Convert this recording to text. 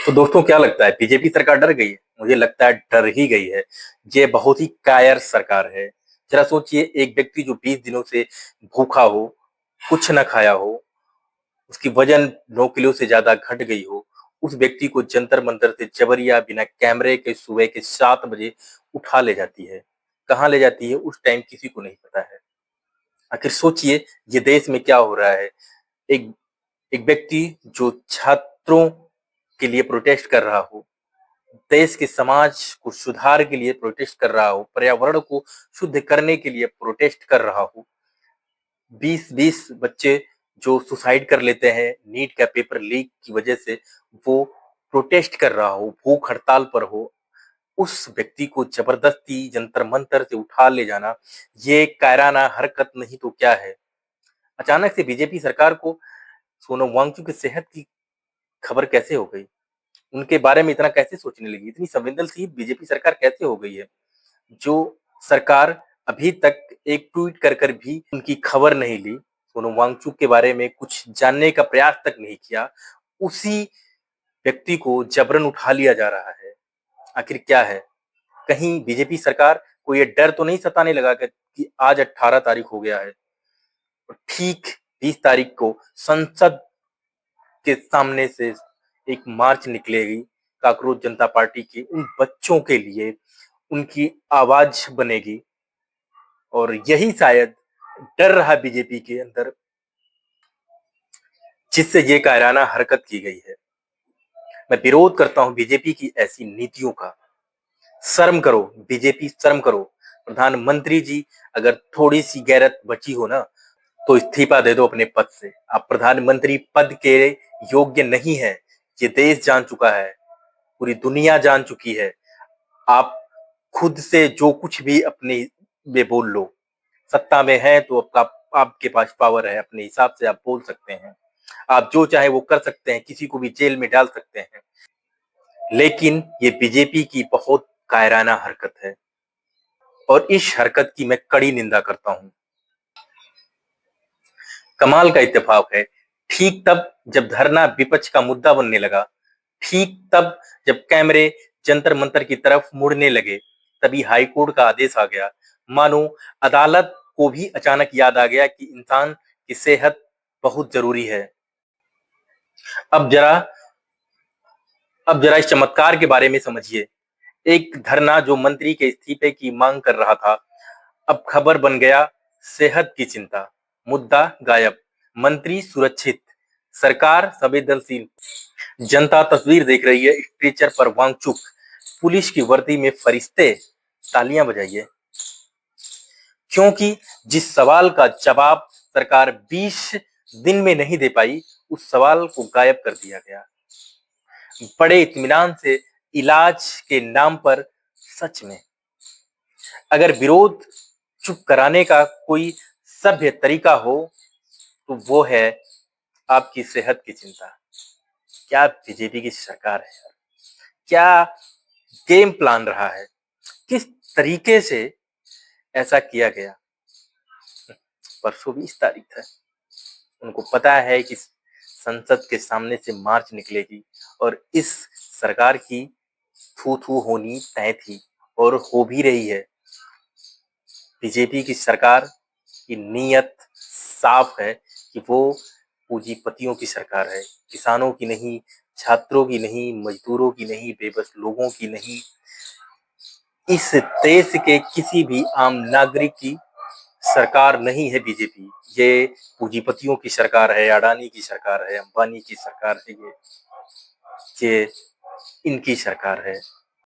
तो दोस्तों क्या लगता है बीजेपी सरकार डर गई है? मुझे लगता है डर ही गई है। ये बहुत ही कायर सरकार है। जरा सोचिए, एक व्यक्ति जो 20 दिनों से भूखा हो, कुछ ना खाया हो, उसकी वजन 9 किलो से ज्यादा घट गई हो, उस व्यक्ति को जंतर मंतर से जबरिया बिना कैमरे के सुबह के 7 बजे उठा ले जाती है। कहाँ ले जाती है उस टाइम किसी को नहीं पता है। आखिर सोचिए, ये देश में क्या हो रहा है। एक एक व्यक्ति जो छात्रों के लिए प्रोटेस्ट कर रहा हो, देश के समाज को सुधार के लिए प्रोटेस्ट कर रहा हो, पर्यावरण को शुद्ध करने के लिए प्रोटेस्ट कर रहा हो, 20-20 बच्चे जो सुसाइड कर लेते हैं नीट का पेपर लीक की वजह से, वो प्रोटेस्ट कर रहा हो, भूख हड़ताल पर हो, उस व्यक्ति को जबरदस्ती जंतर मंतर से उठा ले जाना, ये कायराना हरकत नहीं तो क्या है। अचानक से बीजेपी सरकार को सोनम वांगचुक की सेहत की खबर कैसे हो गई? उनके बारे में इतना कैसे सोचने लगी? इतनी संवेदनशील बीजेपी सरकार कैसे हो गई है? जो सरकार अभी तक एक ट्वीट कर कर भी उनकी खबर नहीं ली, सोनम वांगचुक के बारे में कुछ जानने का प्रयास तक नहीं किया, उसी व्यक्ति को जबरन उठा लिया जा रहा है। आखिर क्या है? कहीं बीजेपी सरकार को ये डर तो नहीं सताने लगा कि आज 18 तारीख हो गया है और ठीक 20 तारीख को संसद के सामने से एक मार्च निकलेगी, काकरोच जनता पार्टी की उन बच्चों के लिए उनकी आवाज बनेगी, और यही शायद डर रहा बीजेपी के अंदर, जिससे ये कायराना हरकत की गई है। मैं विरोध करता हूं बीजेपी की ऐसी नीतियों का। शर्म करो बीजेपी, शर्म करो। प्रधानमंत्री जी, अगर थोड़ी सी गैरत बची हो ना, तो इस्तीफा दे दो अपने पद से। आप प्रधानमंत्री पद के योग्य नहीं है, ये देश जान चुका है, पूरी दुनिया जान चुकी है। आप खुद से जो कुछ भी अपने में बोल लो, सत्ता में है तो आपके पास पावर है, अपने हिसाब से आप बोल सकते हैं, आप जो चाहे वो कर सकते हैं, किसी को भी जेल में डाल सकते हैं। लेकिन ये बीजेपी की बहुत कायराना हरकत है और इस हरकत की मैं कड़ी निंदा करता हूं। कमाल का इत्तेफाक है, ठीक तब जब धरना विपक्ष का मुद्दा बनने लगा, ठीक तब जब कैमरे जंतर मंतर की तरफ मुड़ने लगे, तभी हाईकोर्ट का आदेश आ गया। मानो अदालत को भी अचानक याद आ गया कि इंसान की सेहत बहुत जरूरी है। अब जरा अब जरा इस चमत्कार के बारे में समझिए। एक धरना जो मंत्री के इस्तीफे की मांग कर रहा था, अब खबर बन गया सेहत की चिंता। मुद्दा गायब, मंत्री सुरक्षित, सरकार संवेदनशील। जनता तस्वीर देख रही है, स्ट्रेचर पर वांगचुक, पुलिस की वर्दी में फरिश्ते। तालियां बजाइए, क्योंकि जिस सवाल का जवाब सरकार 20 दिन में नहीं दे पाई, उस सवाल को गायब कर दिया गया। बड़े इत्मीनान से इलाज के नाम पर, सच में अगर विरोध चुप कराने का कोई सभ्य तरीका हो तो वो है आपकी सेहत की चिंता। क्या बीजेपी की सरकार है? क्या गेम प्लान रहा है? किस तरीके से ऐसा किया गया? परसों 20 तारीख था, उनको पता है कि संसद के सामने से मार्च निकलेगी और इस सरकार की थू थू होनी तय थी और हो भी रही है। बीजेपी की सरकार की नीयत साफ है कि वो पूंजीपतियों की सरकार है, किसानों की नहीं, छात्रों की नहीं, मजदूरों की नहीं, बेबस लोगों की नहीं, इस देश के किसी भी आम नागरिक की सरकार नहीं है बीजेपी। ये पूंजीपतियों की सरकार है, अडानी की सरकार है, अंबानी की सरकार है, ये इनकी सरकार है।